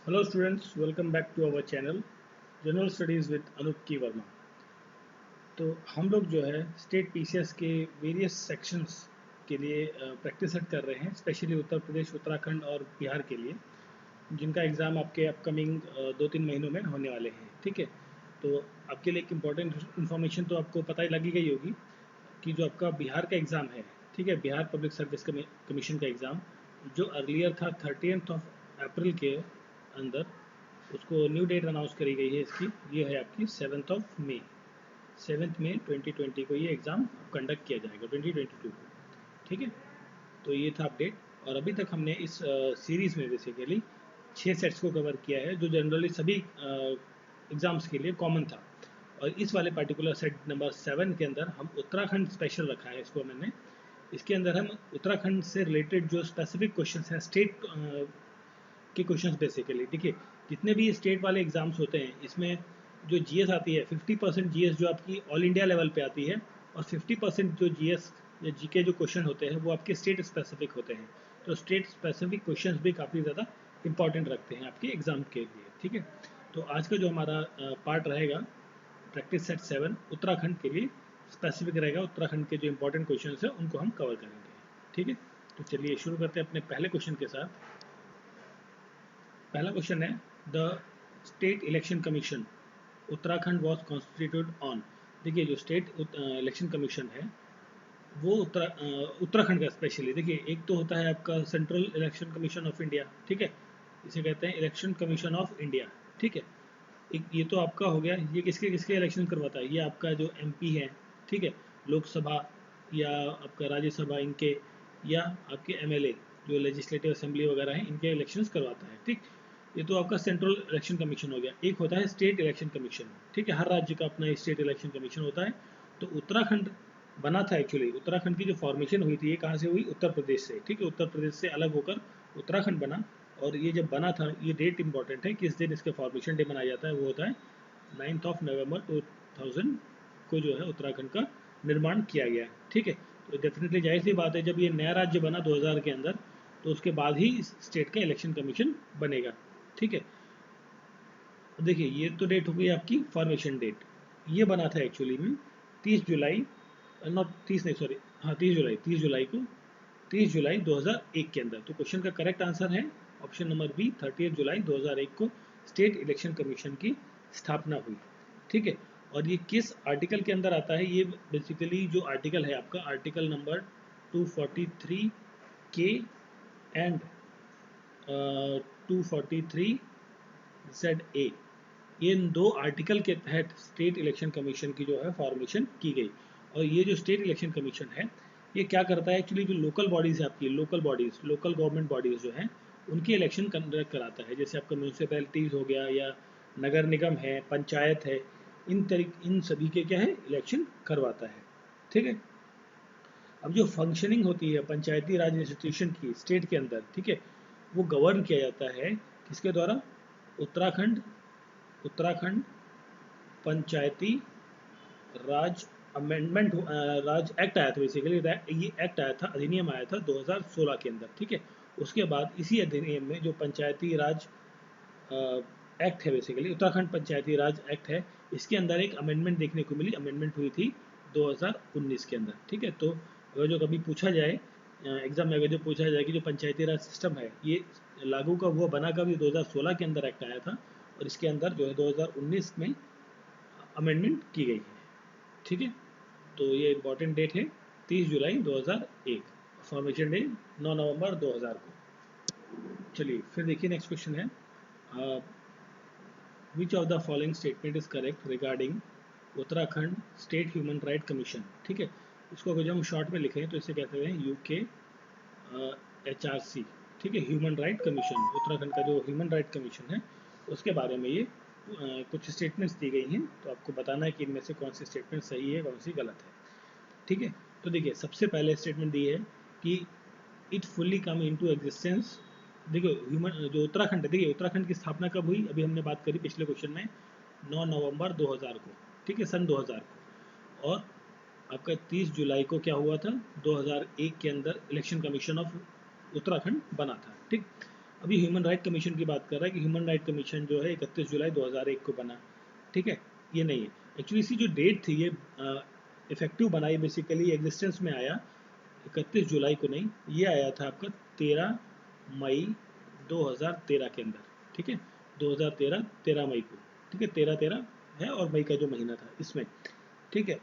Hello students, welcome back to our channel General Studies with Anup K. Verma। तो हम लोग जो है स्टेट पीसीएस के वेरियस सेक्शंस के लिए प्रैक्टिस सेट कर रहे हैं, स्पेशली उत्तर प्रदेश, उत्तराखंड और बिहार के लिए, जिनका एग्ज़ाम आपके अपकमिंग 2-3 महीनों में होने वाले हैं। ठीक है, तो आपके लिए एक इम्पॉर्टेंट इन्फॉर्मेशन तो आपको पता ही लगी गई होगी कि जो आपका बिहार का एग्ज़ाम है, ठीक है, बिहार पब्लिक सर्विस कमीशन का एग्ज़ाम जो अर्लियर था 30 अप्रैल के अंदर, उसको न्यू डेट अनाउंस करी गई है इसकी। ये है आपकी 7 मई 2020 को ये एग्ज़ाम कंडक्ट किया जाएगा 2022 को। ठीक है, तो ये था अपडेट। और अभी तक हमने इस सीरीज़ में बेसिकली 6 सेट्स को कवर किया है, जो जनरली सभी एग्ज़ाम्स के लिए कॉमन था। और इस वाले पर्टिकुलर सेट नंबर 7 के अंदर हम उत्तराखंड स्पेशल रखा है इसको मैंने। इसके अंदर हम उत्तराखंड से रिलेटेड जो स्पेसिफिक क्वेश्चंस हैं, स्टेट के क्वेश्चंस बेसिकली, देखिए जितने भी स्टेट वाले एग्जाम्स होते हैं इसमें जो जीएस आती है 50% जीएस जो आपकी ऑल इंडिया लेवल पे आती है, और 50% जो जीएस या जीके जो क्वेश्चन होते हैं वो आपके स्टेट स्पेसिफिक होते हैं। तो स्टेट स्पेसिफिक क्वेश्चंस भी काफ़ी ज़्यादा इंपॉर्टेंट रखते हैं आपके एग्जाम के लिए। ठीक है, तो आज का जो हमारा पार्ट रहेगा प्रैक्टिस सेट 7 उत्तराखंड के लिए स्पेसिफिक रहेगा। उत्तराखंड के जो इंपॉर्टेंट क्वेश्चन हैं उनको हम कवर करेंगे। ठीक है, तो चलिए शुरू करते हैं अपने पहले क्वेश्चन के साथ। पहला क्वेश्चन है, the state election commission Uttarakhand was constituted on. देखिए जो स्टेट इलेक्शन कमीशन है वो उत्तराखंड का स्पेशली, देखिए एक तो होता है आपका central election commission of India, ठीक है, इसे कहते हैं इलेक्शन कमीशन ऑफ इंडिया। ठीक है, एक ये तो आपका हो गया, ये किसके किसके इलेक्शन करवाता है, ये आपका जो एमपी है, ठीक है, लोकसभा या आपका राज्यसभा इनके, या आपके एमएलए जो लेजिस्लेटिव असेंबली वगैरह हैं इनके इलेक्शंस करवाता है। ठीक, ये तो आपका सेंट्रल इलेक्शन कमीशन हो गया। एक होता है स्टेट इलेक्शन कमीशन, ठीक है, हर राज्य का अपना स्टेट इलेक्शन कमीशन होता है। तो उत्तराखंड बना था, एक्चुअली उत्तराखंड की जो फॉर्मेशन हुई थी ये कहाँ से हुई, उत्तर प्रदेश से। ठीक है, उत्तर प्रदेश से अलग होकर उत्तराखंड बना। और ये जब बना था, ये डेट इंपॉर्टेंट है, किस दिन इसके फॉर्मेशन डे मनाया जाता है, वो होता है 9 नवंबर 2000 को जो है उत्तराखंड का निर्माण किया गया। ठीक है, तो डेफिनेटली जाहिर सी बात है जब ये नया राज्य बना 2000 के अंदर, तो उसके बाद ही स्टेट का इलेक्शन कमीशन बनेगा। ठीक है, देखिए ये तो डेट हो गई आपकी फॉर्मेशन डेट। ये बना था एक्चुअली में 30 जुलाई, नॉट 30 नहीं सॉरी, हाँ 30 जुलाई, 30 जुलाई को, 30 जुलाई 2001 के अंदर। तो क्वेश्चन का करेक्ट आंसर है ऑप्शन नंबर बी, 30 जुलाई 2001 को स्टेट इलेक्शन कमीशन की स्थापना हुई। ठीक है, और ये किस आर्टिकल के अंदर आता है, ये बेसिकली जो आर्टिकल है आपका आर्टिकल नंबर 243 के एंड 243 जेड ए, इन दो आर्टिकल के तहत स्टेट इलेक्शन कमीशन की जो है फॉर्मेशन की गई। और ये जो स्टेट इलेक्शन कमीशन है ये क्या करता है, एक्चुअली जो लोकल बॉडीज़ है आपकी, local bodies, local government bodies जो हैं उनकी इलेक्शन कंडक्ट कराता है। जैसे आपका म्यूनसिपैलिटीज़ हो गया, या नगर निगम है, पंचायत है, इन सभी के क्या है इलेक्शन करवाता है। ठीक है, अब जो फंक्शनिंग होती है पंचायती राज इंस्टीट्यूशन की स्टेट के अंदर, ठीक है, वो गवर्न किया जाता है किसके द्वारा, उत्तराखंड उत्तराखंड पंचायती राज अमेंडमेंट, राज एक्ट आया था बेसिकली। ये एक्ट आया था, अधिनियम आया था 2016 के अंदर। ठीक है, उसके बाद इसी अधिनियम में जो पंचायती राज एक्ट है, बेसिकली उत्तराखंड पंचायती राज एक्ट है, इसके अंदर एक अमेंडमेंट देखने को मिली, अमेंडमेंट हुई थी 2019 के अंदर। ठीक है, तो अगर जो कभी पूछा जाए एग्जाम में, अगर जो पूछा जाए कि जो पंचायती राज सिस्टम है ये लागू कब हुआ, बना कब, 2016 के अंदर एक्ट आया था, और इसके अंदर जो है 2019 में अमेंडमेंट की गई है। ठीक है, तो ये इंपॉर्टेंट डेट है 30 जुलाई 2001, फॉर्मेशन डे 9 नवंबर 2000 को। चलिए फिर देखिए नेक्स्ट क्वेश्चन है, विच of the following statement is correct regarding Uttarakhand state human right commission. ठीक है, इसको अगर जो हम शॉर्ट में लिखें तो इसे कहते हैं यूके HRC। ठीक है, ह्यूमन राइट कमीशन, उत्तराखंड का जो ह्यूमन राइट कमीशन है उसके बारे में ये कुछ स्टेटमेंट्स दी गई हैं, तो आपको बताना है कि इनमें से कौन सी स्टेटमेंट सही है कौन सी गलत है। ठीक है, तो देखिए सबसे पहले स्टेटमेंट दी है कि it fully come into existence. देखिए ह्यूमन जो उत्तराखंड है, देखिए उत्तराखंड की स्थापना कब हुई, अभी हमने बात करी पिछले क्वेश्चन में, 9 नवंबर 2000 को। ठीक है, सन 2000 को। और आपका 30 जुलाई को क्या हुआ था, 2001 के अंदर इलेक्शन कमीशन ऑफ उत्तराखंड बना था। ठीक, अभी ह्यूमन राइट कमीशन की बात कर रहा है कि ह्यूमन राइट कमीशन जो है 31 जुलाई 2001 को बना, ठीक है, ये नहीं है एक्चुअली। इसकी जो डेट थी ये इफेक्टिव बना, ये बेसिकली एग्जिस्टेंस में आया 31 जुलाई को नहीं, ये आया था आपका 13 मई 2013 के अंदर, ठीक है, 2013 13 मई को, ठीक है, 13 है और मई का जो महीना था इसमें, ठीक है।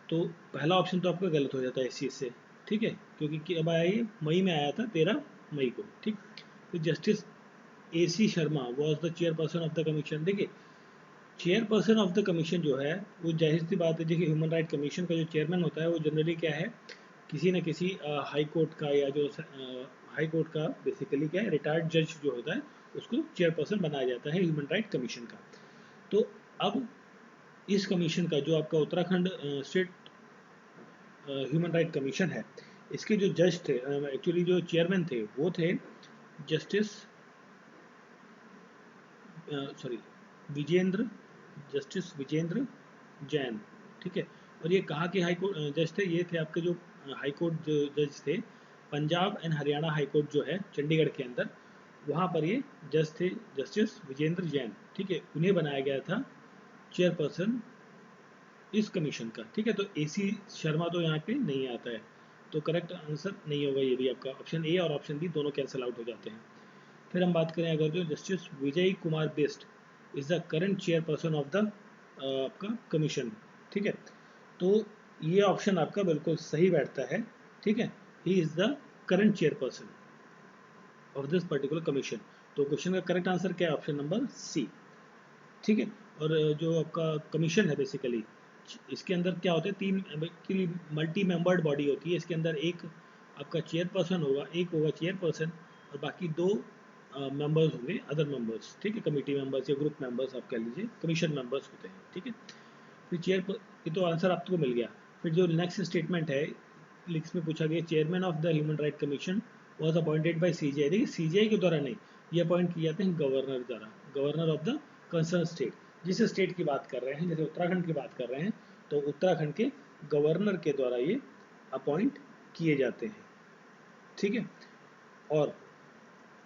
तो पहला ऑप्शन तो आपका गलत हो जाता है इस चीज़ से, ठीक है, क्योंकि अब आया ये मई में आया था 13 मई को, ठीक। तो justice AC Sharma was the chairperson of the commission. देखिए चेयरपर्सन ऑफ द कमीशन जो है वो जाहिर सी बात है, देखिए ह्यूमन राइट कमीशन का जो चेयरमैन होता है वो जनरली क्या है, किसी न किसी हाई कोर्ट का या जो हाई कोर्ट का बेसिकली क्या है रिटायर्ड जज जो होता है उसको चेयरपर्सन बनाया जाता है ह्यूमन राइट कमीशन का। तो अब इस कमीशन का जो आपका Uttarakhand state human right commission है, इसके जो जज थे एक्चुअली जो चेयरमैन थे वो थे justice sorry Vijendra justice Vijendra Jain, ठीक है। और ये कहाँ के हाई कोर्ट जज थे, ये थे आपके जो हाई कोर्ट जज थे Punjab and Haryana high court जो है चंडीगढ़ के अंदर, वहाँ पर ये जज थे जस्टिस विजेंद्र जैन, ठीक है। उन्हें बनाया गया था चेयरपर्सन इस कमीशन का, ठीक है। तो AC शर्मा तो यहाँ पे नहीं आता है, तो करेक्ट आंसर नहीं होगा ये भी आपका, ऑप्शन ए और ऑप्शन बी दोनों कैंसिल आउट हो जाते हैं। फिर हम बात करें अगर जो justice Vijay Kumar best is the current chairperson of the आपका कमीशन, ठीक है। तो ये ऑप्शन आपका बिल्कुल सही बैठता है, ठीक है। He is the current chairperson of this particular commission. तो क्वेश्चन का करेक्ट आंसर क्या है, ऑप्शन नंबर सी, ठीक है। और जो आपका कमीशन है बेसिकली इसके अंदर क्या होता है, तीन मल्टी मेंबर्ड बॉडी होती है। इसके अंदर एक आपका चेयरपर्सन होगा, एक होगा चेयरपर्सन और बाकी दो मेंबर्स होंगे अदर मेंबर्स, ठीक है, कमेटी मेंबर्स या ग्रुप मेंबर्स आप कह लीजिए, कमीशन मेंबर्स होते हैं, ठीक है। फिर ये तो आंसर आपको मिल गया। फिर जो नेक्स्ट स्टेटमेंट है इसमें पूछा गया chairman of the human right commission was appointed by CGI। देखिए CGI के द्वारा नहीं, ये अपॉइंट किए जाते हैं गवर्नर द्वारा, governor of the concern state. जिस स्टेट की बात कर रहे हैं, जैसे उत्तराखंड की बात कर रहे हैं, तो उत्तराखंड के गवर्नर के द्वारा ये अपॉइंट किए जाते हैं, ठीक है। और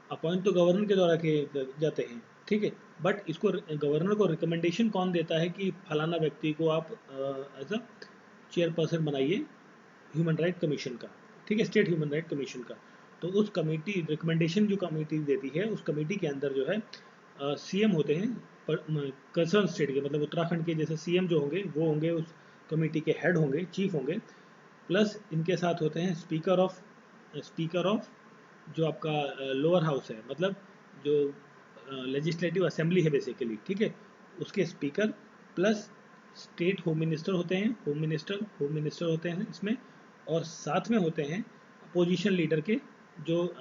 अपॉइंट तो गवर्नर के द्वारा किए जाते हैं, ठीक है। बट इसको गवर्नर को रिकमेंडेशन कौन देता है कि फलाना व्यक्ति को आप एज अ चेयरपर्सन बनाइए ह्यूमन राइट कमीशन का, ठीक है, स्टेट ह्यूमन राइट कमीशन का। तो उस कमेटी रिकमेंडेशन जो कमेटी देती है उस कमेटी के अंदर जो है CM होते हैं कंसर्न स्टेट के, मतलब उत्तराखंड के जैसे CM जो होंगे वो होंगे उस कमेटी के हेड होंगे, चीफ होंगे। प्लस इनके साथ होते हैं स्पीकर ऑफ जो आपका लोअर हाउस है, मतलब जो लेजिस्लेटिव असेंबली है बेसिकली, ठीक है, उसके speaker. Plus state home minister होते हैं इसमें। और साथ में होते हैं अपोजिशन लीडर के, जो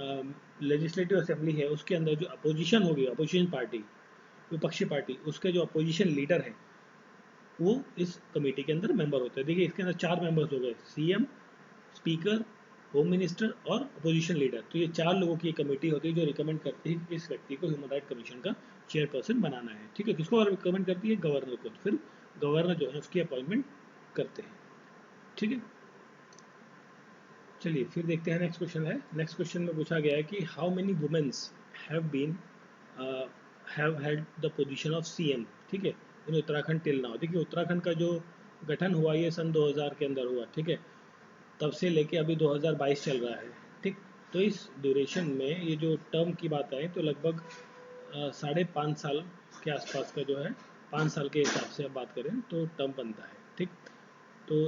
लेजिस्लेटिव असेंबली है उसके अंदर जो अपोजिशन होगी, अपोजिशन पार्टी, विपक्षी पार्टी, उसके जो अपोजिशन लीडर है वो इस कमेटी के अंदर मेंबर होते हैं। देखिए इसके अंदर 4 मेंबर्स हो गए, CM, स्पीकर, होम मिनिस्टर और अपोजिशन लीडर। तो ये 4 लोगों की कमेटी होती है जो रिकमेंड करती है कि इस व्यक्ति को ह्यूमन राइट कमीशन का चेयरपर्सन बनाना है, ठीक है। किसको रिकमेंड करती है, गवर्नर को। तो फिर गवर्नर जो है उसकी अपॉइंटमेंट करते हैं, ठीक है। चलिए फिर देखते हैं नेक्स्ट क्वेश्चन है। नेक्स्ट क्वेश्चन में पूछा गया है कि how many womens have been have had the position of CM, ठीक है, इन उत्तराखंड टिल नाउ। देखिए उत्तराखंड का जो गठन हुआ ये सन 2000 के अंदर हुआ, ठीक है, तब से लेके अभी 2022 चल रहा है, ठीक। तो इस ड्यूरेशन में ये जो टर्म की बात आए तो लगभग 5.5 साल के आसपास का जो है, 5 साल के हिसाब से अब बात करें तो टर्म बनता है, ठीक। तो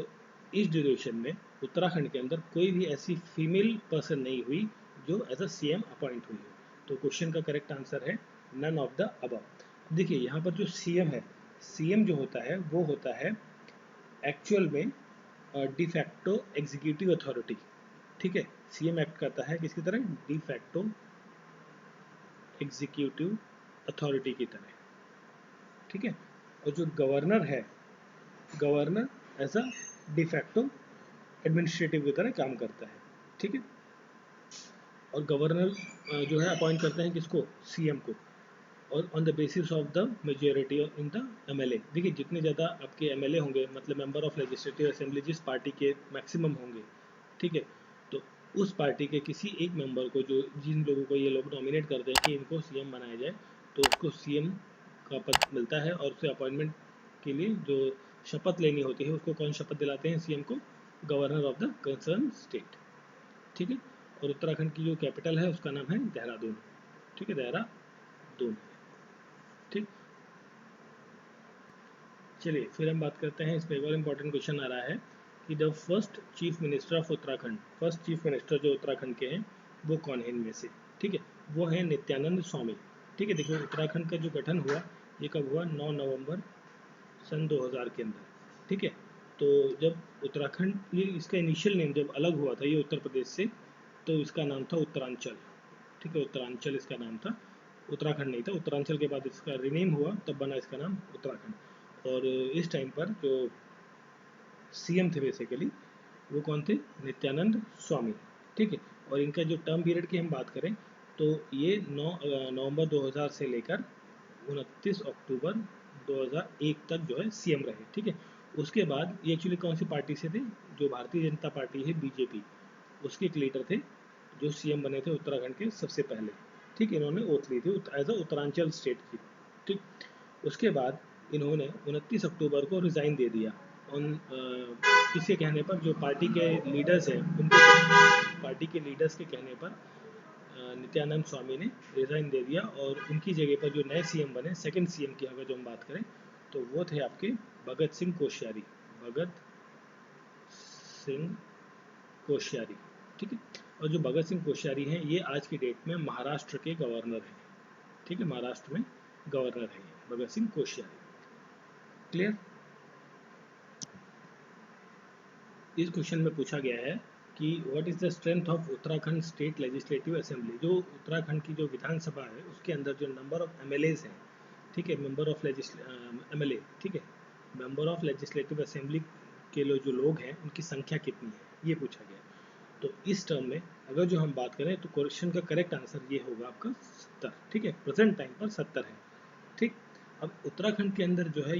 इस ड्यूरेशन में उत्तराखंड के अंदर कोई भी ऐसी फीमेल पर्सन नहीं हुई जो एज अ CM अपॉइंट हुई हो। तो क्वेश्चन का करेक्ट आंसर है नन ऑफ द अबव। देखिए यहाँ पर जो CM है, CM जो होता है वो होता है एक्चुअल में डिफैक्टो एग्जीक्यूटिव अथॉरिटी, ठीक है। CM एक्ट करता है किसकी तरह, डिफैक्टो एग्जीक्यूटिव अथॉरिटी की तरह, ठीक है। और जो गवर्नर है, governor as a de facto administrative की तरह काम करता है, ठीक है। और गवर्नर जो है अपॉइंट करते हैं किसको, CM को, और on the basis of the majority in the MLA। देखिए जितने ज़्यादा आपके MLA होंगे, मतलब मेंबर ऑफ लेजिस्लेटिव असेंबली जिस पार्टी के मैक्सिमम होंगे, ठीक है, तो उस पार्टी के किसी एक मेंबर को, जो जिन लोगों को ये लोग नॉमिनेट करते हैं कि इनको सीएम बनाया जाए, तो उसको सीएम का पद मिलता है। और उसे अपॉइंटमेंट के लिए जो शपथ लेनी होती है, उसको कौन शपथ दिलाते हैं सीएम को? Governor of the concern state. ठीक है। और उत्तराखंड की जो कैपिटल है उसका नाम है देहरादून। ठीक है, देहरादून। ठीक। चलिए फिर हम बात करते हैं, इस पर एक और इम्पोर्टेंट क्वेश्चन आ रहा है कि the first chief minister of Uttarakhand, first chief minister जो उत्तराखंड के हैं वो कौन है इनमें से? ठीक है, वो है नित्यानंद स्वामी। ठीक है, देखिए उत्तराखंड का जो गठन हुआ ये कब हुआ? 9 नवंबर सन 2000 के अंदर। ठीक है, तो जब उत्तराखंड, ये इसका इनिशियल नेम जब अलग हुआ था ये उत्तर प्रदेश से, तो इसका नाम था उत्तरांचल। ठीक है, उत्तरांचल इसका नाम था, उत्तराखंड नहीं था। उत्तरांचल के बाद इसका रिनेम हुआ, तब बना इसका नाम उत्तराखंड। और इस टाइम पर जो सीएम थे बेसिकली वो कौन थे? नित्यानंद स्वामी। ठीक है, और इनका जो टर्म पीरियड की हम बात करें तो ये 9 नवंबर 2000 से लेकर 29 अक्टूबर 2001 तक जो है सीएम रहे। ठीक है, उसके बाद ये एक्चुअली कौन सी पार्टी से थे? जो भारतीय जनता पार्टी है, बीजेपी, उसके एक लीडर थे जो सीएम बने थे उत्तराखंड के सबसे पहले। ठीक, इन्होंने ओथ ली थी एज अ उत्तरांचल स्टेट की। ठीक, उसके बाद इन्होंने 29 अक्टूबर को रिज़ाइन दे दिया। उन किसके कहने पर? जो पार्टी के लीडर्स हैं उनके, पार्टी के लीडर्स के कहने पर नित्यानंद स्वामी ने रिज़ाइन दे दिया। और उनकी जगह पर जो नए सीएम बने, सेकंड सीएम की अगर जो हम बात करें तो वो थे आपके भगत सिंह कोश्यारी। भगत सिंह कोश्यारी। ठीक है, और जो भगत सिंह कोश्यारी हैं ये आज की डेट में महाराष्ट्र के गवर्नर हैं। ठीक है, महाराष्ट्र में गवर्नर हैं भगत सिंह कोश्यारी। क्लियर? इस क्वेश्चन में पूछा गया है कि what is the strength of Uttarakhand state legislative assembly. जो उत्तराखंड की जो विधानसभा है उसके अंदर जो नंबर ऑफ एमएलएज हैं, ठीक है, मेंबर ऑफ एमएलए, ठीक है, मेंबर ऑफ लेजिस्लेटिव असेंबली के जो लोग हैं उनकी संख्या कितनी है, ये पूछा गया। तो इस टर्म में अगर जो हम बात करें तो क्वेश्चन का करेक्ट आंसर ये होगा आपका 70। ठीक है, प्रेजेंट टाइम पर 70 है। ठीक, अब उत्तराखंड के अंदर जो है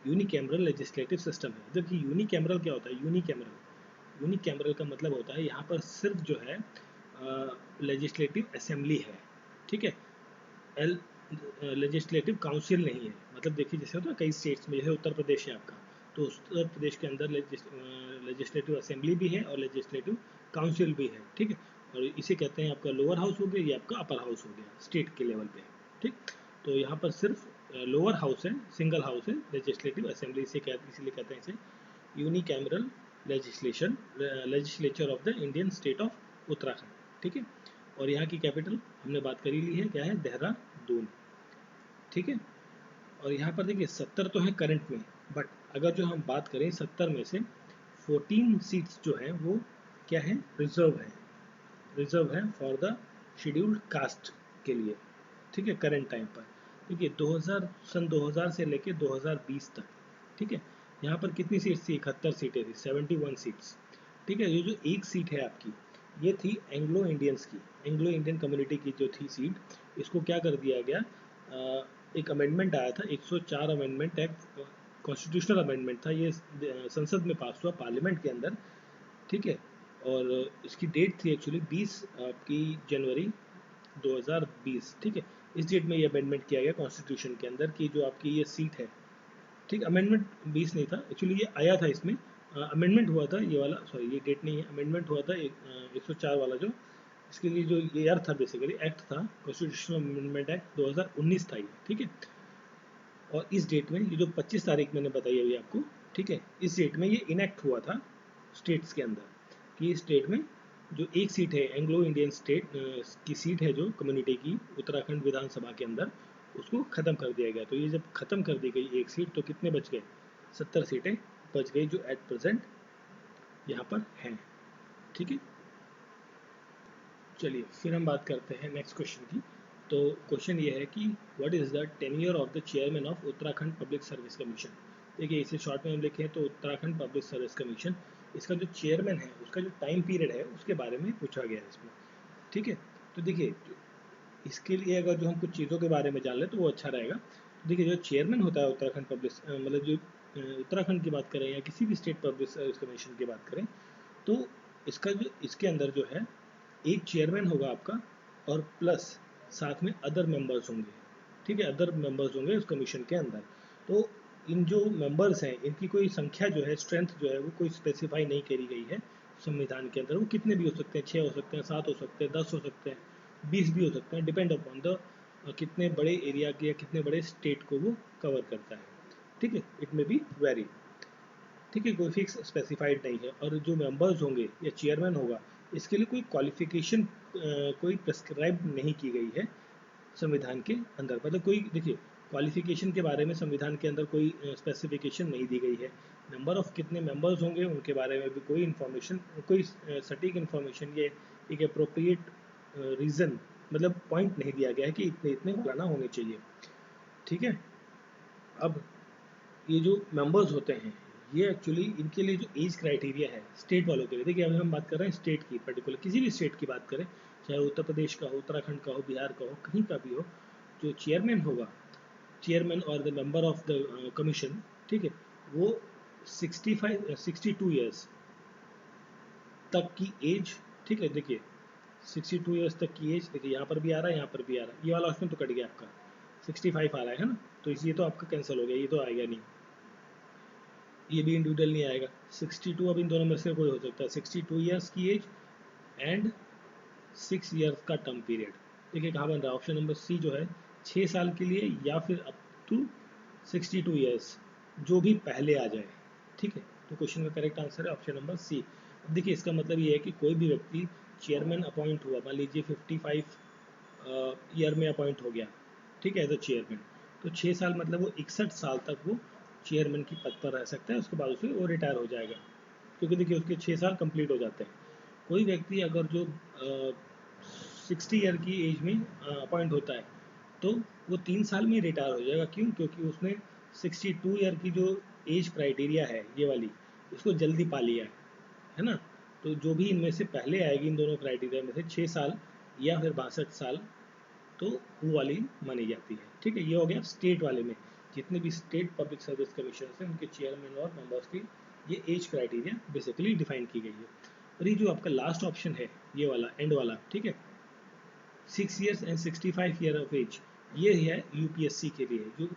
यूनिकैमरल लेजिस्लेटिव सिस्टम है। देखिए यूनिकैमरल क्या होता है? यूनिकैमरल का मतलब होता है यहाँ पर सिर्फ जो है लेजिस्लेटिव असेंबली है। ठीक है, एल लेजिस्लेटिव काउंसिल नहीं है। मतलब देखिए जैसे होता है कई स्टेट्स में, जैसे उत्तर प्रदेश है आपका, तो उत्तर प्रदेश के अंदर लेजिस्लेटिव असेंबली भी है और लेजिस्लेटिव काउंसिल भी है। ठीक है, और इसे कहते हैं आपका लोअर हाउस हो गया, ये आपका अपर हाउस हो गया स्टेट के लेवल पे। ठीक, तो यहाँ पर सिर्फ लोअर हाउस है, सिंगल हाउस है लेजिस्लेटिव असेंबली, इसीलिए कहते हैं इसे unicameral legislature of the Indian state of Uttarakhand. ठीक है, और यहाँ की कैपिटल हमने बात कर ही ली है, क्या है? देहरादून। ठीक है, और यहाँ पर देखिए 70 तो है करंट में, बट अगर जो हम बात करें 70 में से 14 सीट्स जो हैं वो क्या है? रिजर्व है फॉर द शेड्यूल्ड कास्ट के लिए। ठीक है, करंट टाइम पर देखिए 2000 से लेके 2020 तक। ठीक है, यहाँ पर कितनी सीट्स थी? 71 सीटें थी, 71 सीट्स। ठीक है, ये जो एक सीट है आपकी, ये थी एंग्लो इंडियंस की, एंग्लो इंडियन कम्युनिटी की जो थी सीट, इसको क्या कर दिया गया? एक अमेंडमेंट आया था, 104 अमेंडमेंट एक्ट, कॉन्स्टिट्यूशनल अमेंडमेंट था ये, संसद में पास हुआ, पार्लियामेंट के अंदर। ठीक है, और इसकी डेट थी एक्चुअली 20 आपकी जनवरी 2020। ठीक है, इस डेट में ये अमेंडमेंट किया गया कॉन्स्टिट्यूशन के अंदर कि जो आपकी ये सीट है, ठीक, अमेंडमेंट 20 नहीं था एक्चुअली, ये आया था इसमें, अमेंडमेंट हुआ था ये वाला, सॉरी ये डेट नहीं है, अमेंडमेंट हुआ था 104 वाला जो, इसके लिए जो ये ईयर था बेसिकली, एक्ट था कॉन्स्टिट्यूशनल अमेंडमेंट एक्ट 2019 था ये। ठीक है, और इस डेट में ये जो 25 तारीख मैंने बताई अभी आपको, ठीक है, इस डेट में ये इनेक्ट हुआ था स्टेट्स के अंदर कि स्टेट में जो एक सीट है एंग्लो इंडियन स्टेट की सीट है जो कम्युनिटी की उत्तराखंड विधानसभा के अंदर, उसको ख़त्म कर दिया गया। तो ये जब ख़त्म कर दी गई एक सीट तो कितने बच गए? 70 सीटें बच गई जो एट प्रेजेंट यहाँ पर हैं। ठीक है, चलिए फिर हम बात करते हैं नेक्स्ट क्वेश्चन की। तो क्वेश्चन ये है कि what is the tenure of the chairman of Uttarakhand public service commission. देखिए इसे शॉर्ट में हम लिखें तो उत्तराखंड पब्लिक सर्विस कमीशन, इसका जो चेयरमैन है उसका जो टाइम पीरियड है उसके बारे में पूछा गया है इसमें। ठीक है, तो देखिए इसके लिए अगर जो हम कुछ चीज़ों के बारे में जान लें तो वो अच्छा रहेगा। तो देखिए जो चेयरमैन होता है उत्तराखंड पब्लिक, मतलब जो उत्तराखंड की बात करें या किसी भी स्टेट पब्लिक सर्विस कमीशन की बात करें, तो इसका जो इसके अंदर जो है एक चेयरमैन होगा आपका और प्लस साथ में अदर मेंबर्स होंगे, ठीक है, अदर मेंबर्स होंगे उस कमीशन के अंदर। तो इन जो मेंबर्स हैं इनकी कोई संख्या जो है, स्ट्रेंथ जो है वो कोई स्पेसिफाई नहीं करी गई है संविधान के अंदर। वो कितने भी हो सकते हैं, 6 हो सकते हैं, 7 हो सकते हैं, 10 हो सकते हैं, 20 भी हो सकते हैं, डिपेंड अपॉन द कितने बड़े एरिया के या कितने बड़े स्टेट को वो कवर करता है, ठीक है, इट मे बी वेरी, ठीक है, कोई फिक्स स्पेसिफाइड नहीं है। और जो मेंबर्स होंगे या चेयरमैन होगा इसके लिए कोई क्वालिफिकेशन कोई प्रेस्क्राइब नहीं की गई है संविधान के अंदर। मतलब कोई, देखिए, क्वालिफिकेशन के बारे में संविधान के अंदर कोई स्पेसिफिकेशन नहीं दी गई है। नंबर ऑफ कितने मेंबर्स होंगे उनके बारे में भी कोई इन्फॉर्मेशन, कोई सटीक इन्फॉर्मेशन, ये एक अप्रोप्रिएट रीज़न, मतलब पॉइंट नहीं दिया गया है कि इतने इतने फलाना होने चाहिए, ठीक है। अब ये जो मेंबर्स होते हैं ये एक्चुअली इनके लिए जो एज क्राइटेरिया है स्टेट वालों के लिए, देखिए अभी हम बात कर रहे हैं स्टेट की, पर्टिकुलर किसी भी स्टेट की बात करें, चाहे उत्तर प्रदेश का हो, उत्तराखंड का हो, बिहार का हो, कहीं का भी हो, जो चेयरमैन होगा, चेयरमैन और the member of the commission, ठीक है, वो 62 ईयर्स तक की एज, ठीक है, देखिए 62 ईयर्स तक की एज, देखिए यहाँ पर भी आ रहा है, यहाँ पर भी आ रहा है, ये वाला ऑप्शन तो कट गया आपका, 65 आ रहा है ना, तो ये तो आपका कैंसिल हो गया, ये तो आएगा नहीं, ये भी इंडिविजुअल नहीं आएगा। 62 अब इन दोनों में से कोई हो सकता है, 62 ईयर्स की एज एंड 6 ईयर्स का टर्म पीरियड। देखिए कहाँ बन रहा है, ऑप्शन नंबर सी जो है 6 साल के लिए या फिर अप टू 62 ईयर्स, जो भी पहले आ जाए, ठीक है। तो क्वेश्चन का करेक्ट आंसर है ऑप्शन नंबर सी। अब देखिए इसका मतलब ये है कि कोई भी व्यक्ति चेयरमैन अपॉइंट हुआ, मान लीजिए 55 ईयर में अपॉइंट हो गया, ठीक है, एज अ चेयरमैन, तो 6 साल मतलब वो 61 साल तक वो चेयरमैन की पद पर रह सकता है, उसके बाद उसे वो रिटायर हो जाएगा, क्योंकि देखिए उसके 6 साल कंप्लीट हो जाते हैं। कोई व्यक्ति अगर जो 60 ईयर की एज में अपॉइंट होता है तो वो 3 साल में रिटायर हो जाएगा। क्यों? क्योंकि उसने 62 ईयर की जो एज क्राइटेरिया है ये वाली, उसको जल्दी पा लिया है ना। तो जो भी इनमें से पहले आएगी इन दोनों क्राइटेरिया में से 6 साल या फिर 62 साल, तो वो वाली मानी जाती है, ठीक है। ये हो गया स्टेट वाले में, जितने भी स्टेट पब्लिक सर्विस कमीशन हैं उनके चेयरमैन और मेंबर्स की ये एज क्राइटेरिया बेसिकली डिफाइन की गई है। और ये जो आपका लास्ट ऑप्शन है, ये वाला एंड वाला, ठीक है, 6 years and 65 year of age, ये है यूपीएससी के लिए, जो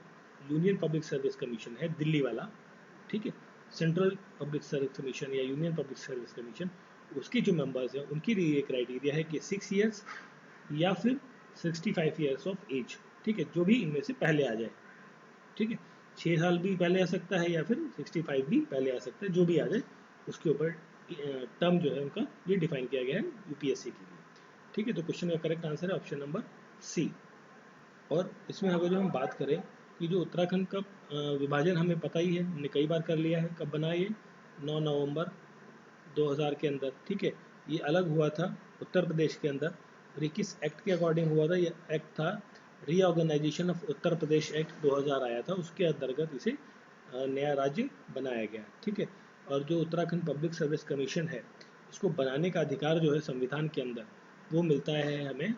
यूनियन पब्लिक सर्विस कमीशन है दिल्ली वाला, ठीक है। सेंट्रल पब्लिक सर्विस कमीशन या यूनियन पब्लिक सर्विस कमीशन, उसके जो मेंबर्स हैं उनके लिए ये क्राइटेरिया है कि 6 ईयर्स या फिर 65 ईयर्स ऑफ एज, ठीक है, जो भी इनमें से पहले आ जाए, ठीक है। 6 साल भी पहले आ सकता है या फिर 65 भी पहले आ सकता है, जो भी आ जाए उसके ऊपर टर्म जो है उनका ये डिफाइन किया गया है यूपीएससी के लिए, ठीक है। तो क्वेश्चन का करेक्ट आंसर है ऑप्शन नंबर सी। और इसमें अगर जो हम बात करें कि जो उत्तराखंड का विभाजन हमें पता ही है, हमने कई बार कर लिया है, कब बना ये, 9 नवंबर 2000 के अंदर, ठीक है। ये अलग हुआ था उत्तर प्रदेश के अंदर, और ये किस एक्ट के अकॉर्डिंग हुआ था, ये एक्ट था reorganisation of Uttar Pradesh act 2000 आया था, उसके अंतर्गत इसे नया राज्य बनाया गया, ठीक है। और जो उत्तराखंड पब्लिक सर्विस कमीशन है, इसको बनाने का अधिकार जो है संविधान के अंदर वो मिलता है हमें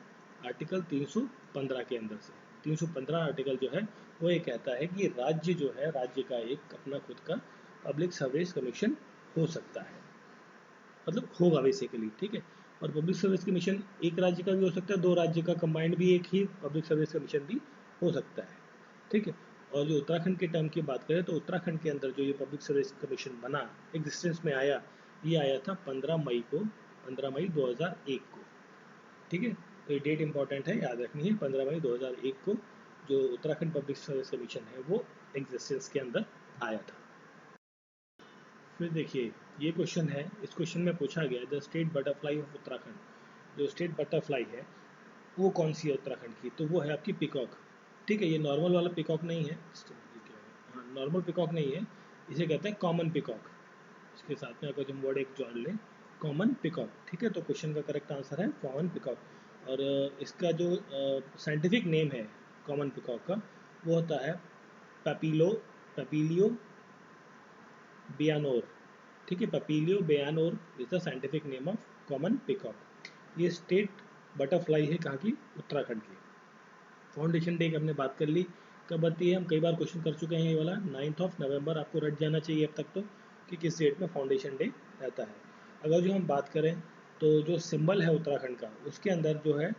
आर्टिकल 315 के अंदर से। 315 आर्टिकल जो है वो ये कहता है कि राज्य जो है, राज्य का एक अपना खुद का पब्लिक सर्विस कमीशन हो सकता है, मतलब होगा बेसिकली, ठीक है। और पब्लिक सर्विस कमीशन एक राज्य का भी हो सकता है, दो राज्य का कंबाइंड भी एक ही पब्लिक सर्विस कमीशन भी हो सकता है, ठीक है। और जो उत्तराखंड के टर्म की बात करें तो उत्तराखंड के अंदर जो ये पब्लिक सर्विस कमीशन बना, एग्जिस्टेंस में आया, ये आया था 15 मई को, 15 मई 2001 को, ठीक है। तो ये डेट इंपॉर्टेंट है, याद रखनी है, 15 मई 2001 को जो उत्तराखंड पब्लिक सर्विस कमीशन है वो एग्जिस्टेंस के अंदर आया था। फिर देखिए ये क्वेश्चन है, इस क्वेश्चन में पूछा गया the state butterfly of Uttarakhand, जो स्टेट बटरफ्लाई है वो कौन सी है उत्तराखंड की, तो वो है आपकी पिकॉक, ठीक है। ये नॉर्मल वाला पिकॉक नहीं है, हाँ नॉर्मल पिकॉक नहीं है, इसे कहते हैं कॉमन पिकॉक। इसके साथ में अगर हम वर्ड एक जोड़ लें, कॉमन पिकॉक, ठीक है। तो क्वेश्चन का करेक्ट आंसर है कॉमन पिकॉक। और इसका जो साइंटिफिक नेम है कॉमन पिकॉक का, वो होता है पेपिलियो बियानोर, ठीक है। Papilio bianor is the scientific name of common peacock. ये स्टेट बटरफ्लाई है कहाँ की, उत्तराखंड की। फाउंडेशन डे की हमने बात कर ली, कब बनती है, हम कई बार क्वेश्चन कर चुके हैं ये वाला, 9 नवंबर, आपको रट जाना चाहिए अब तक तो कि किस डेट में फाउंडेशन डे रहता है। अगर जो हम बात करें तो जो सिंबल है उत्तराखंड का, उसके अंदर जो है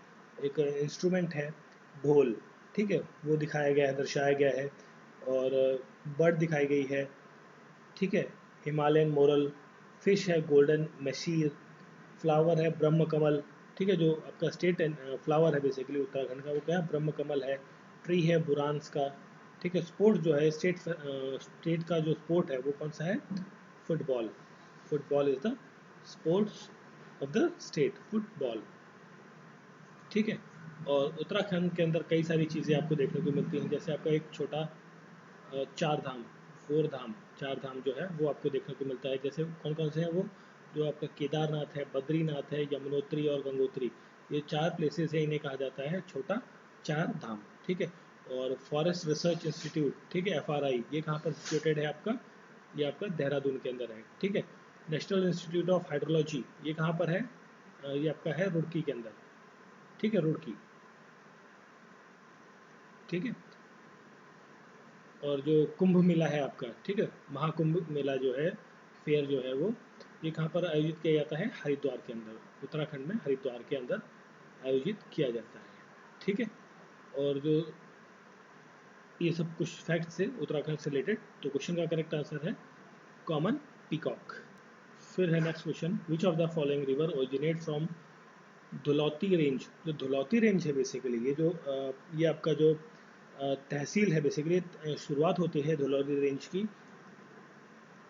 एक इंस्ट्रूमेंट है ढोल, ठीक है, वो दिखाया गया है, दर्शाया गया है। और बर्ड दिखाई गई है, ठीक है, हिमालयन मोरल, फिश है गोल्डन मैसीर, फ्लावर है ब्रह्म कमल, ठीक है, जो आपका स्टेट फ्लावर है बेसिकली उत्तराखंड का, वो क्या है, ब्रह्म कमल है। ट्री है बुरांस का, ठीक है। स्पोर्ट जो है स्टेट का जो स्पोर्ट है वो कौन सा है, football. Football is the sports of the state, football, ठीक है। और उत्तराखंड के अंदर कई सारी चीज़ें आपको देखने को मिलती हैं, जैसे आपका एक छोटा चार धाम, फोर धाम, चार धाम जो है वो आपको देखने को मिलता है। जैसे कौन कौन से हैं वो, जो आपका केदारनाथ है, बद्रीनाथ है, यमुनोत्री और गंगोत्री, ये चार प्लेसेस है, इन्हें कहा जाता है छोटा चार धाम, ठीक है। और फॉरेस्ट रिसर्च इंस्टीट्यूट, ठीक है, FRI, ये कहाँ पर सिचुएटेड है आपका, ये आपका देहरादून के अंदर है, ठीक है। नेशनल इंस्टीट्यूट ऑफ हाइड्रोलॉजी, ये कहाँ पर है, ये आपका है रुड़की के अंदर, ठीक है, रुड़की, ठीक है। और जो कुंभ मेला है आपका, ठीक है, महाकुंभ मेला जो है, फेयर जो है वो, ये कहाँ पर आयोजित किया जाता है, हरिद्वार के अंदर, उत्तराखंड में हरिद्वार के अंदर आयोजित किया जाता है, ठीक है। और जो ये सब कुछ फैक्ट्स है उत्तराखंड से रिलेटेड, तो क्वेश्चन का करेक्ट आंसर है कॉमन पीकॉक। फिर है next question, which of the following river originate from धुलौती रेंज। जो धुलौती रेंज है बेसिकली, ये जो ये आपका जो तहसील है बेसिकली, शुरुआत होती है धुलौती रेंज की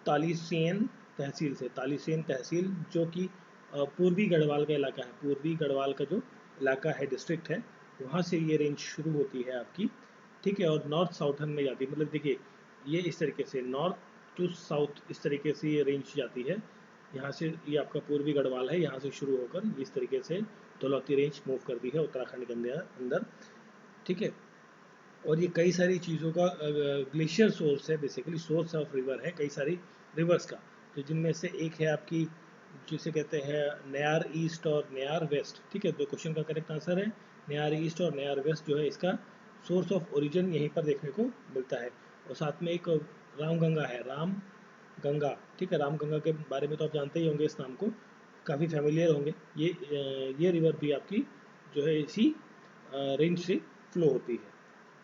तालीसेन तहसील से। तालीसेन तहसील जो कि पूर्वी गढ़वाल का इलाका है, पूर्वी गढ़वाल का जो इलाका है, डिस्ट्रिक्ट है, वहाँ से ये रेंज शुरू होती है आपकी, ठीक है। और नॉर्थ साउथर्न में जाती है, मतलब देखिए ये इस तरीके से नॉर्थ टू साउथ इस तरीके से ये रेंज जाती है। यहाँ से ये आपका पूर्वी गढ़वाल है, यहाँ से शुरू होकर इस तरीके से धौलौती रेंज मूव करती है उत्तराखंड के अंदर, ठीक है। और ये कई सारी चीज़ों का ग्लेशियर सोर्स है, बेसिकली सोर्स ऑफ रिवर है कई सारी रिवर्स का। तो जिनमें से एक है आपकी, जिसे कहते हैं नयार ईस्ट और नयार वेस्ट, ठीक है। तो क्वेश्चन का करेक्ट आंसर है नयार ईस्ट और नयार वेस्ट, जो है इसका सोर्स ऑफ ओरिजिन यहीं पर देखने को मिलता है। और साथ में एक राम गंगा है, राम गंगा, ठीक है। राम गंगा के बारे में तो आप जानते ही होंगे, इस नाम को काफ़ी फैमिलियर होंगे। ये रिवर भी आपकी जो है इसी रेंज से फ्लो होती है,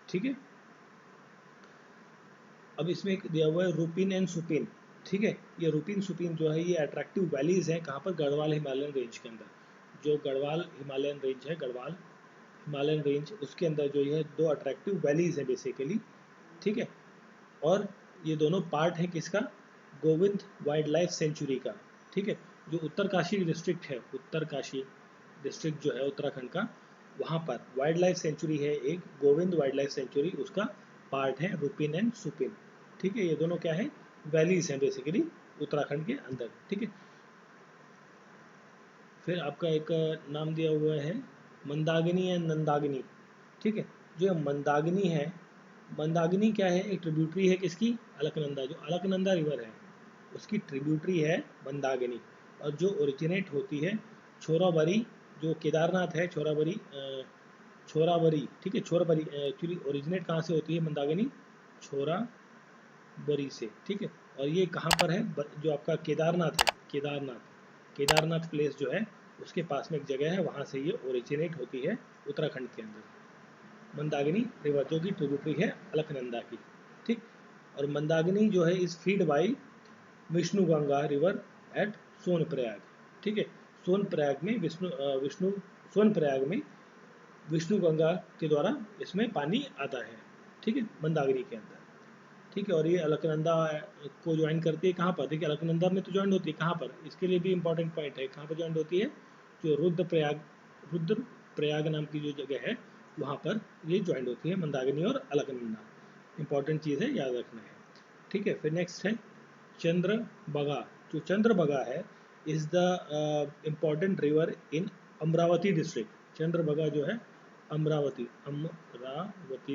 ठीक है। अब इसमें एक दिया हुआ है रूपिन एंड सुपिन, ठीक है। ये रूपिन सुपिन जो है ये अट्रैक्टिव वैलीज हैं, कहाँ पर, गढ़वाल हिमालयन रेंज के अंदर। जो गढ़वाल हिमालयन रेंज है, गढ़वाल हिमालयन रेंज, उसके अंदर जो ये दो अट्रैक्टिव वैलीज हैं बेसिकली, ठीक है। और ये दोनों पार्ट है किसका, गोविंद वाइल्ड लाइफ सेंचुरी का, ठीक है। जो उत्तरकाशी डिस्ट्रिक्ट है, उत्तरकाशी डिस्ट्रिक्ट जो है उत्तराखंड का, वहाँ पर वाइल्ड लाइफ सेंचुरी है एक, गोविंद वाइल्ड लाइफ सेंचुरी, उसका पार्ट है रुपिन एंड सुपिन, ठीक है। ये दोनों क्या है, वैलीज हैं बेसिकली उत्तराखंड के अंदर, ठीक है। फिर आपका एक नाम दिया हुआ है मंदाकिनी एंड नंदाकिनी, ठीक है। जो मंदाकिनी है, मंदाकिनी क्या है, एक ट्रिब्यूटरी है किसकी, अलकनंदा, जो अलकनंदा रिवर है उसकी ट्रिब्यूटरी है मंदाकिनी। और जो ओरिजिनेट होती है छोराबरी, जो केदारनाथ है, छोराबरी, छोराबरी, ठीक है, छोराबरी एक्चुअली ओरिजिनेट कहाँ से होती है मंदाकिनी, छोराबरी से, ठीक है। और ये कहाँ पर है, जो आपका केदारनाथ है, केदारनाथ, केदारनाथ प्लेस जो है उसके पास में एक जगह है, वहाँ से ये ओरिजिनेट होती है उत्तराखंड के अंदर, मंदाकिनी रिवर, जो कि ट्रिब्यूटरी है अलकनंदा की, ठीक। और मंदाकिनी जो है is feed by Vishnu Ganga river eight Sonprayag, ठीक है। सोनप्रयाग में विष्णु सोनप्रयाग में विष्णु गंगा के द्वारा इसमें पानी आता है, ठीक है, मंदाकिनी के अंदर, ठीक है। और ये अलकनंदा को ज्वाइन करती है कहाँ पर, देखिए अलकनंदा में तो ज्वाइन होती है कहाँ पर, इसके लिए भी इंपॉर्टेंट पॉइंट है, कहाँ पर ज्वाइन होती है, जो रुद्रप्रयाग, रुद्रप्रयाग नाम की जो जगह है वहाँ पर ये ज्वाइन होती है मंदाकिनी और अलकनंदा। इंपॉर्टेंट चीज़ है, याद रखना है, ठीक है। फिर नेक्स्ट है चंद्रभागा। जो चंद्रभागा है is the important river in Amravati district. Chandrabhaga जो है अमरावती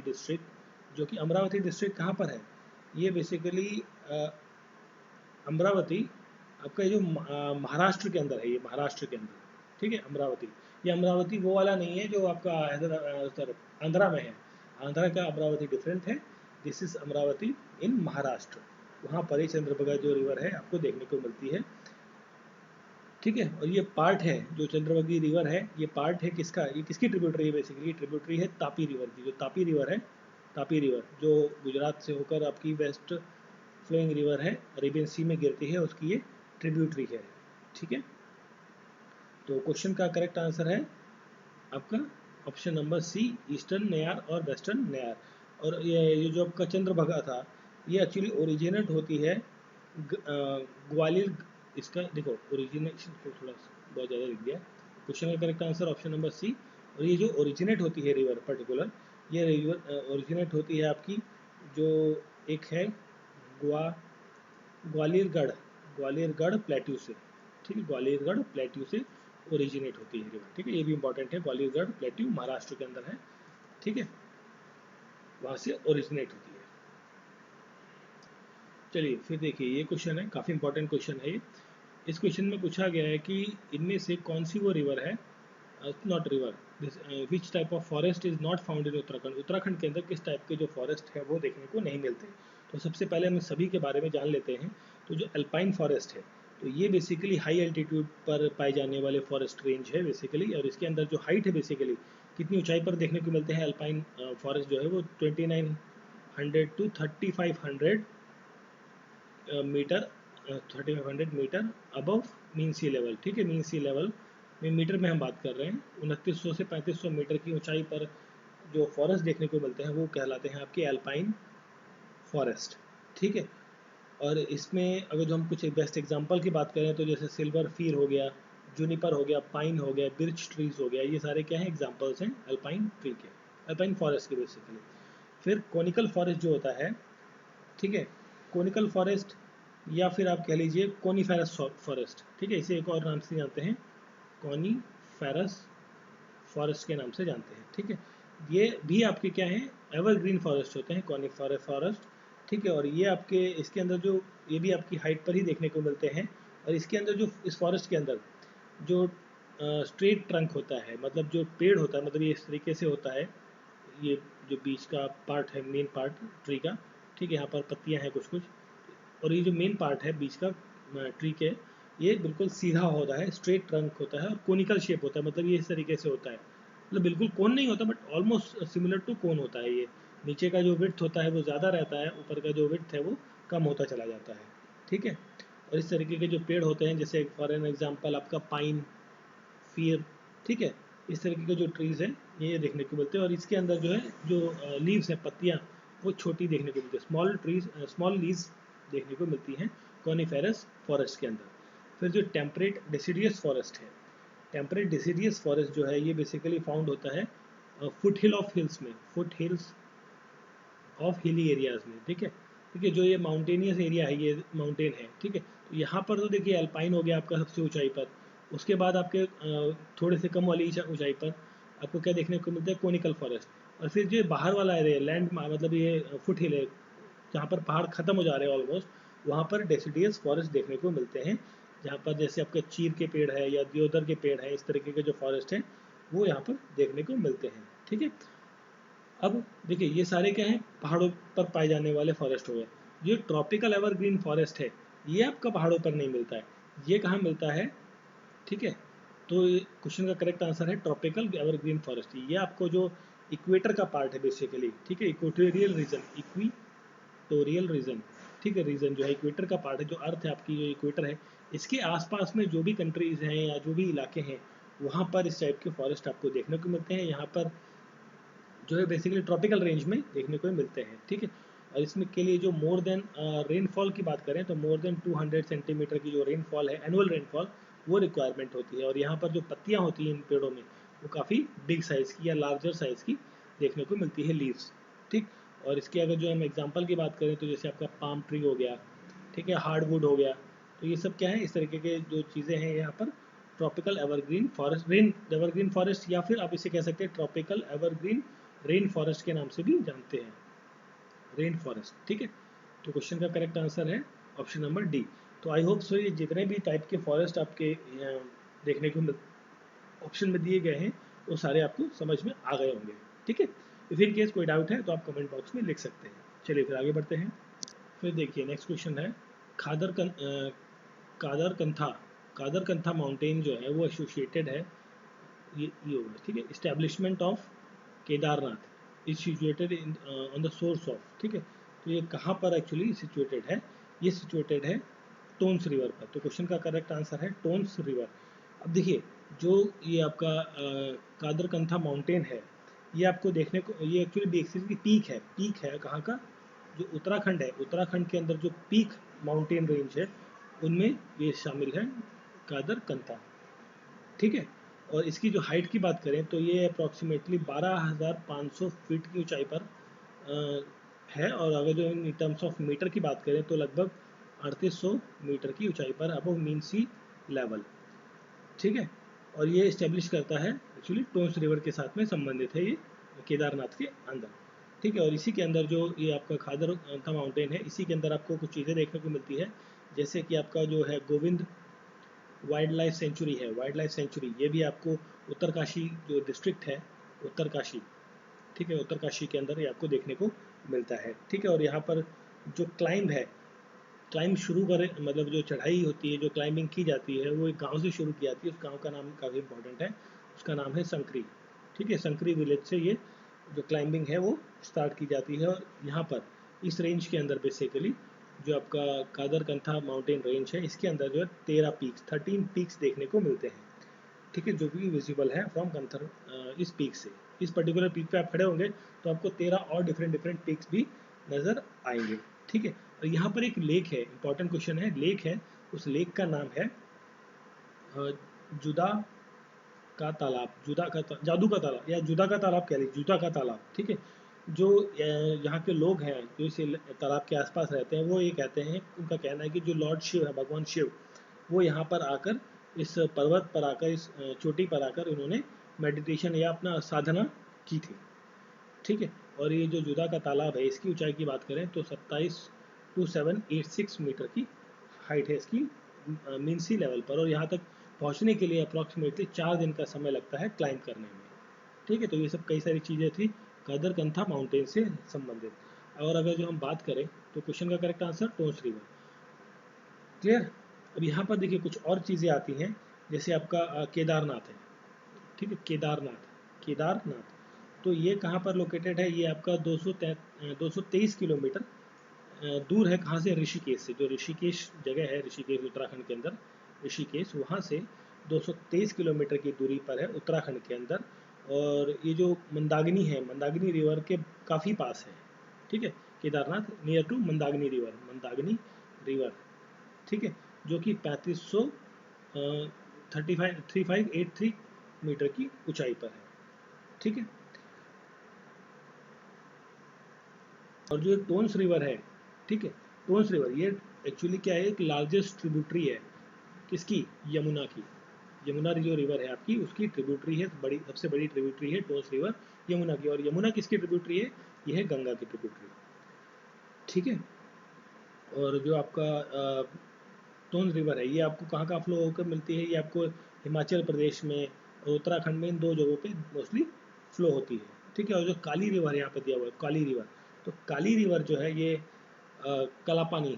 डिस्ट्रिक्ट, जो कि अमरावती डिस्ट्रिक्ट कहाँ पर है, ये बेसिकली अमरावती आपका जो महाराष्ट्र के अंदर है, ये महाराष्ट्र के अंदर, ठीक है, अमरावती। ये अमरावती वो वाला नहीं है जो आपका हैदराबाद आंध्रा में है, आंध्रा का अमरावती डिफरेंट है, दिस इज अमरावती इन महाराष्ट्र, वहाँ पर ही चंद्रभागा जो रिवर है आपको देखने को मिलती है। ठीक है। और ये पार्ट है जो चंद्रभागी रिवर है, ये पार्ट है किसका, ये किसकी ट्रिब्यूटरी है बेसिकली, ट्रिब्यूटरी है तापी रिवर की। जो तापी रिवर है, तापी रिवर जो गुजरात से होकर आपकी वेस्ट फ्लोइंग रिवर है, अरेबियन सी में गिरती है, उसकी ये ट्रिब्यूटरी है। ठीक है, तो क्वेश्चन का करेक्ट आंसर है आपका option number C, eastern Nayar और वेस्टर्न नयार। और ये जो आपका चंद्रभागा था, ये एक्चुअली ओरिजिनेट होती है ग्वालियर। इसका देखो ओरिजिनेशन को थोड़ा बहुत ज़्यादा लिख दिया। क्वेश्चन का correct answer option number C. और ये जो ओरिजिनेट होती है रिवर पर्टिकुलर, ये रिवर ओरिजिनेट होती है आपकी जो एक है ग्वालियरगढ़, ग्वालियरगढ़ प्लेट्यू से। ठीक है, ग्वालियरगढ़ प्लेट्यू से ओरिजिनेट होती है रिवर। ठीक है, ये भी इंपॉर्टेंट है, ग्वालियरगढ़ प्लेट्यू महाराष्ट्र के अंदर है। ठीक है, वहाँ से ओरिजिनेट होती है। चलिए फिर देखिए, ये क्वेश्चन है, काफ़ी इंपॉर्टेंट क्वेश्चन है ये। इस क्वेश्चन में पूछा गया है कि इनमें से कौन सी वो रिवर है, not river, which type of forest is not found in Uttarakhand. Uttarakhand के अंदर किस टाइप के जो फॉरेस्ट है वो देखने को नहीं मिलते। तो सबसे पहले हम सभी के बारे में जान लेते हैं। तो जो अल्पाइन फॉरेस्ट है, तो ये बेसिकली हाई एल्टीट्यूड पर पाए जाने वाले फॉरेस्ट रेंज है बेसिकली। और इसके अंदर जो हाइट है बेसिकली, कितनी ऊंचाई पर देखने को मिलते हैं अल्पाइन फॉरेस्ट जो है वो 2900 to 3500 metre, 3500 metre above mean sea level. ठीक है, मीन सी लेवल में मीटर में हम बात कर रहे हैं। 2900 से 3500 मीटर की ऊंचाई पर जो फॉरेस्ट देखने को मिलते हैं वो कहलाते हैं आपके अल्पाइन फॉरेस्ट। ठीक है, और इसमें अगर जो हम कुछ बेस्ट एग्जांपल की बात करें तो जैसे सिल्वर फीर हो गया, जूनिपर हो गया, पाइन हो गया, बिर्च ट्रीज हो गया, ये सारे क्या हैं, एग्जांपल्स हैं अल्पाइन ट्री के, अल्पाइन फॉरेस्ट के बेसिकली। फिर कोनिकल फॉरेस्ट जो होता है, ठीक है, कोनिकल फॉरेस्ट या फिर आप कह लीजिए कोनीफेरस फॉरेस्ट। ठीक है, इसे एक और नाम से जानते हैं, कोनीफेरस फॉरेस्ट के नाम से जानते हैं। ठीक है, ये भी आपके क्या है, एवरग्रीन फॉरेस्ट होते हैं कोनीफेरस फॉरेस्ट। ठीक है, और ये आपके इसके अंदर जो, ये भी आपकी हाइट पर ही देखने को मिलते हैं। और इसके अंदर जो, इस फॉरेस्ट के अंदर जो स्ट्रेट ट्रंक होता है, मतलब जो पेड़ होता है, मतलब ये इस तरीके से होता है, ये जो बीच का पार्ट है, मेन पार्ट ट्री का। ठीक है, यहाँ पर पत्तियाँ हैं कुछ कुछ, और ये जो मेन पार्ट है बीच का ट्री के, ये बिल्कुल सीधा होता है, स्ट्रेट ट्रंक होता है और कोनिकल शेप होता है। मतलब ये इस तरीके से होता है, मतलब बिल्कुल कोन नहीं होता बट ऑलमोस्ट सिमिलर टू कोन होता है ये। नीचे का जो विड्थ होता है वो ज़्यादा रहता है, ऊपर का जो विड्थ है वो कम होता चला जाता है। ठीक है, और इस तरीके के जो पेड़ होते हैं, जैसे फॉर एन एग्जाम्पल आपका पाइन, फीर, ठीक है, इस तरीके के जो ट्रीज़ हैं ये देखने को मिलते हैं। और इसके अंदर जो है, जो लीव्स हैं, पत्तियाँ, वो छोटी देखने को मिलती है, स्मॉल ट्रीज, स्मॉल लीव्स देखने को मिलती हैं कॉनिफेरस फॉरेस्ट के अंदर। फिर जो टेम्परेट डिसीडियस फॉरेस्ट है, टेम्परेट डिसीडियस फॉरेस्ट जो है ये बेसिकली फाउंड होता है फुट हिल ऑफ हिल्स में, foot hills of hilly areas में। ठीक है, ठीक है, जो ये माउंटेनियस एरिया है, ये माउंटेन है। ठीक है, तो यहाँ पर तो देखिए अल्पाइन हो गया आपका सबसे ऊंचाई पर। उसके बाद आपके थोड़े से कम वाली ऊंचाई पर आपको क्या देखने को मिलता है, कोनिकल फॉरेस्ट। और फिर जो बाहर वाला एरिया लैंड, मतलब ये फुट हिल है, जहाँ पर पहाड़ खत्म हो जा रहे हैं ऑलमोस्ट, वहाँ पर डेसिडियस फॉरेस्ट देखने को मिलते हैं, जहाँ पर जैसे आपके चीर के पेड़ है या दियोदर के पेड़ है, इस तरीके के जो फॉरेस्ट हैं वो यहाँ पर देखने को मिलते हैं। ठीक है, अब देखिए ये सारे क्या हैं, पहाड़ों पर पाए जाने वाले फॉरेस्ट हो गए। ये ट्रॉपिकल एवरग्रीन फॉरेस्ट है, ये आपका पहाड़ों पर नहीं मिलता है, ये कहाँ मिलता है। ठीक है, तो क्वेश्चन का करेक्ट आंसर है ट्रॉपिकल एवरग्रीन फॉरेस्ट। ये आपको जो इक्वेटर का पार्ट है बेसिकली, ठीक है, इक्वेटोरियल रीजन, इक्वेटोरियल रीजन, ठीक है, रीजन जो है इक्वेटर का पार्ट है, जो अर्थ है आपकी, जो इक्वेटर है, इसके आसपास में जो भी कंट्रीज हैं या जो भी इलाके हैं, वहाँ पर इस टाइप के फॉरेस्ट आपको देखने को मिलते हैं। यहाँ पर जो है बेसिकली ट्रॉपिकल रेंज में देखने को मिलते हैं। ठीक है, और इसमें के लिए जो मोर देन रेनफॉल की बात करें तो मोर देन 200 सेंटीमीटर की जो रेनफॉल है, एनुअल रेनफॉल, वो रिक्वायरमेंट होती है। और यहाँ पर जो पत्तियाँ होती हैं इन पेड़ों में, वो काफ़ी बिग साइज़ की या लार्जर साइज़ की देखने को मिलती है, लीव्स। ठीक, और इसके अगर जो हम एग्जाम्पल की बात करें तो जैसे आपका पाम ट्री हो गया, ठीक है, हार्डवुड हो गया, तो ये सब क्या है, इस तरीके के जो चीज़ें हैं यहाँ पर tropical evergreen forest, rain evergreen forest, या फिर आप इसे कह सकते हैं ट्रॉपिकल एवरग्रीन रेन फॉरेस्ट के नाम से भी जानते हैं, रेन फॉरेस्ट। ठीक है, तो क्वेश्चन का करेक्ट आंसर है ऑप्शन नंबर डी। तो आई होप सो ये जितने भी टाइप के फॉरेस्ट आपके देखने को ऑप्शन में दिए गए हैं वो सारे आपको समझ में आ गए होंगे। ठीक है, इफ इन केस कोई डाउट है तो आप कमेंट बॉक्स में लिख सकते हैं। चलिए फिर आगे बढ़ते हैं। फिर देखिए नेक्स्ट क्वेश्चन है, खादर कं, कादर कंथा, कादरकंथा माउंटेन जो है वो एसोसिएटेड है, ये होगा, ठीक है। Establishment of Kedarnath is situated in on the source of, ठीक है। तो ये कहाँ पर एक्चुअली सिचुएटेड है, ये सिचुएटेड है टोन्स रिवर पर। तो क्वेश्चन का करेक्ट आंसर है टोन्स रिवर। अब देखिए जो ये आपका कादरकंथा माउंटेन है, ये आपको देखने को, ये एक्चुअली बेसिकली की पीक है कहाँ का, जो उत्तराखंड है, उत्तराखंड के अंदर जो पीक माउंटेन रेंज है उनमें ये शामिल है कादरकंथा, ठीक है। और इसकी जो हाइट की बात करें तो ये अप्रॉक्सीमेटली 12,500 फीट की ऊंचाई पर है। और अगर जो इन टर्म्स ऑफ मीटर की बात करें तो लगभग 3800 मीटर की ऊंचाई पर अबव मीन सी लेवल, ठीक है। और ये इस्टेब्लिश करता है एक्चुअली टोन्स रिवर के साथ में संबंधित है ये केदारनाथ के अंदर, ठीक है। और इसी के अंदर जो ये आपका कादरकंथा माउंटेन है, इसी के अंदर आपको कुछ चीज़ें देखने को मिलती है, जैसे कि आपका जो है गोविंद वाइल्ड लाइफ सेंचुरी है, वाइल्ड लाइफ सेंचुरी, ये भी आपको उत्तरकाशी जो डिस्ट्रिक्ट है उत्तरकाशी, ठीक है, उत्तरकाशी के अंदर ये आपको देखने को मिलता है, ठीक है। और यहाँ पर जो क्लाइंब है, क्लाइंब शुरू करें, मतलब जो चढ़ाई होती है, जो क्लाइंबिंग की जाती है वो एक गांव से शुरू की जाती है। उस गांव का नाम काफ़ी इंपॉर्टेंट है, उसका नाम है संकरी, ठीक है। संकरी विलेज से ये जो क्लाइंबिंग है वो स्टार्ट की जाती है। और यहाँ पर इस रेंज के अंदर बेसिकली जो आपका कादरकंथा माउंटेन रेंज है, इसके अंदर जो है 13 पीक्स देखने को मिलते हैं, ठीक है, जो भी विजिबल है फ्रॉम कंथर इस पीक से। इस पर्टिकुलर पीक पे आप खड़े होंगे तो आपको 13 और डिफरेंट पीक्स भी नज़र आएंगे, ठीक है। और यहाँ पर एक लेक है, इंपॉर्टेंट क्वेश्चन है, लेक है, उस लेक का नाम है जुदा का तालाब, जादू का तालाब या जुदा का तालाब कह लीजिए, जुदा का तालाब, ठीक है। जो यहाँ के लोग हैं जो इस तालाब के आसपास रहते हैं, वो ये कहते हैं, उनका कहना है कि जो लॉर्ड शिव है, भगवान शिव, वो यहाँ पर आकर, इस पर्वत पर आकर, इस चोटी पर आकर उन्होंने मेडिटेशन या अपना साधना की थी, ठीक है। और ये जो जुदा का तालाब है, इसकी ऊंचाई की बात करें तो 27,786 मीटर की हाइट है इसकी मीन सी लेवल पर। और यहाँ तक पहुँचने के लिए अप्रॉक्सीमेटली 4 दिन का समय लगता है क्लाइंब करने में, ठीक है। तो ये सब कई सारी चीज़ें थी कादरकंथा माउंटेन से संबंधित। और अगर जो हम बात करें तो क्वेश्चन का करेक्ट आंसर टोन्स रिवर, क्लियर। अब यहाँ पर देखिए कुछ और चीज़ें आती हैं, जैसे आपका केदारनाथ है, ठीक है, केदारनाथ तो ये कहाँ पर लोकेटेड है, ये आपका 223 किलोमीटर दूर है, कहाँ से, ऋषिकेश से। जो ऋषिकेश जगह है, ऋषिकेश उत्तराखंड के अंदर, ऋषिकेश, वहाँ से 223 किलोमीटर की दूरी पर है उत्तराखंड के अंदर। और ये जो मंदाकिनी है, मंदाकिनी रिवर के काफ़ी पास है, ठीक है। Kedarnath near to Mandakini river, ठीक है, जो कि 3583 मीटर की ऊंचाई पर है, ठीक है। और जो टोन्स रिवर है, ठीक है, टोन्स रिवर ये एक्चुअली क्या है, एक लार्जेस्ट ट्रिब्यूटरी है किसकी, यमुना की। यमुना जो रिवर है आपकी, उसकी ट्रिब्यूटरी है, सबसे बड़ी ट्रिब्यूटरी है टोन्स रिवर यमुना की। और यमुना किसकी ट्रिब्यूटरी है, ये है गंगा की ट्रिब्यूटरी, ठीक है। और जो आपका टोन्स रिवर है, ये आपको कहाँ कहाँ फ्लो होकर मिलती है, ये आपको हिमाचल प्रदेश में और उत्तराखंड में, इन दो जगहों पे मोस्टली फ्लो होती है, ठीक है। और जो काली रिवर यहाँ पे दिया हुआ है, काली रिवर, तो काली रिवर जो है ये कलापानी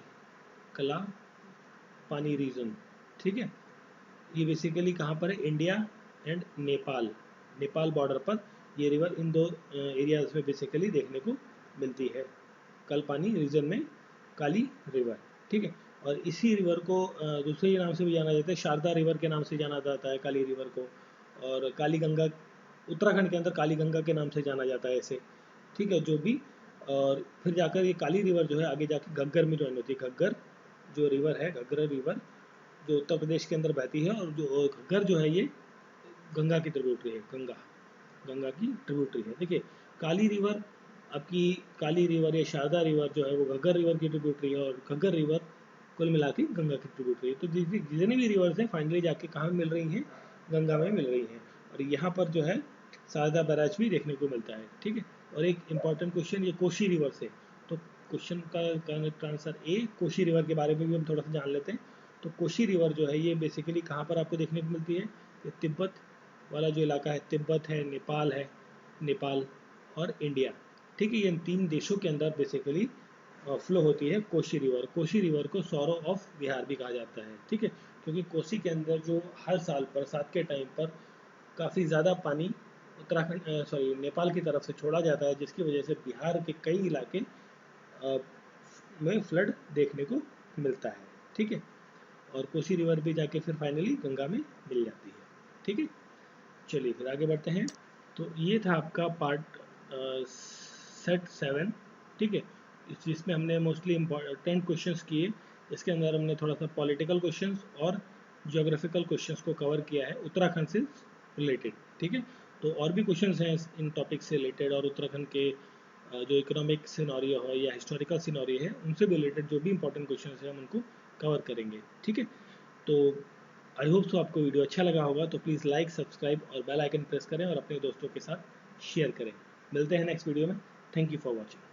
कलापानी रीजन, ठीक है। ये बेसिकली कहाँ पर है, इंडिया एंड नेपाल बॉर्डर पर ये रिवर इन दो एरियाज में बेसिकली देखने को मिलती है, कलपानी रीजन में काली रिवर, ठीक है। और इसी रिवर को दूसरे नाम से भी जाना जाता है, शारदा रिवर के नाम से जाना जाता है काली रिवर को। और काली गंगा उत्तराखंड के अंदर काली गंगा के नाम से जाना जाता है ऐसे, ठीक है, जो भी। और फिर जाकर ये काली रिवर जो है आगे जाके घग्गर में ज्वाइन होती है, घग्गर जो रिवर है, घग्गर रिवर जो उत्तर प्रदेश के अंदर बहती है। और जो घग्गर जो है ये गंगा की ट्रिब्यूटरी है, गंगा की ट्रिब्यूटरी है, देखिए। काली रिवर आपकी, काली रिवर या शारदा रिवर जो है वो घग्गर रिवर की ट्रिब्यूटरी है, और घग्गर रिवर कुल मिला के गंगा की ट्रिब्यूटरी है। तो जितनी भी रिवर्स हैं फाइनली जाके कहाँ मिल रही हैं, गंगा में मिल रही हैं। और यहाँ पर जो है शारदा बैराज भी देखने को मिलता है, ठीक है। और एक इंपॉर्टेंट क्वेश्चन, ये कोशी रिवर से, तो क्वेश्चन का correct answer A, Kosi river के बारे में भी हम थोड़ा सा जान लेते हैं। तो कोशी रिवर जो है ये बेसिकली कहाँ पर आपको देखने को मिलती है, ये तिब्बत वाला जो इलाका है, तिब्बत है, नेपाल और इंडिया, ठीक है। ये इन 3 देशों के अंदर बेसिकली फ्लो होती है कोशी रिवर। कोशी रिवर को सौरो ऑफ बिहार भी कहा जाता है, ठीक है। क्योंकि कोसी के अंदर जो हर साल बरसात के टाइम पर काफ़ी ज़्यादा पानी नेपाल की तरफ से छोड़ा जाता है, जिसकी वजह से बिहार के कई इलाके में फ्लड देखने को मिलता है। ठीक है, और कोसी रिवर भी जाके फिर फाइनली गंगा में मिल जाती है। ठीक है, चलिए फिर आगे बढ़ते हैं। तो ये था आपका पार्ट सेट 7। ठीक है, जिसमें हमने मोस्टली इम्पोर्टेंट क्वेश्चंस किए। इसके अंदर हमने थोड़ा सा पॉलिटिकल क्वेश्चंस और जियोग्राफिकल क्वेश्चंस को कवर किया है उत्तराखंड से रिलेटेड। ठीक है, तो और भी क्वेश्चंस हैं इन टॉपिक से रिलेटेड, और उत्तराखंड के जो इकोनॉमिक सिनारियो है या हिस्टोरिकल सिनारियो है उनसे रिलेटेड जो भी इंपॉर्टेंट क्वेश्चंस हैं हम उनको कवर करेंगे। ठीक है, तो आई होप सो आपको वीडियो अच्छा लगा होगा, तो प्लीज़ लाइक, सब्सक्राइब और बेल आइकन प्रेस करें और अपने दोस्तों के साथ शेयर करें। मिलते हैं नेक्स्ट वीडियो में। Thank you for watching.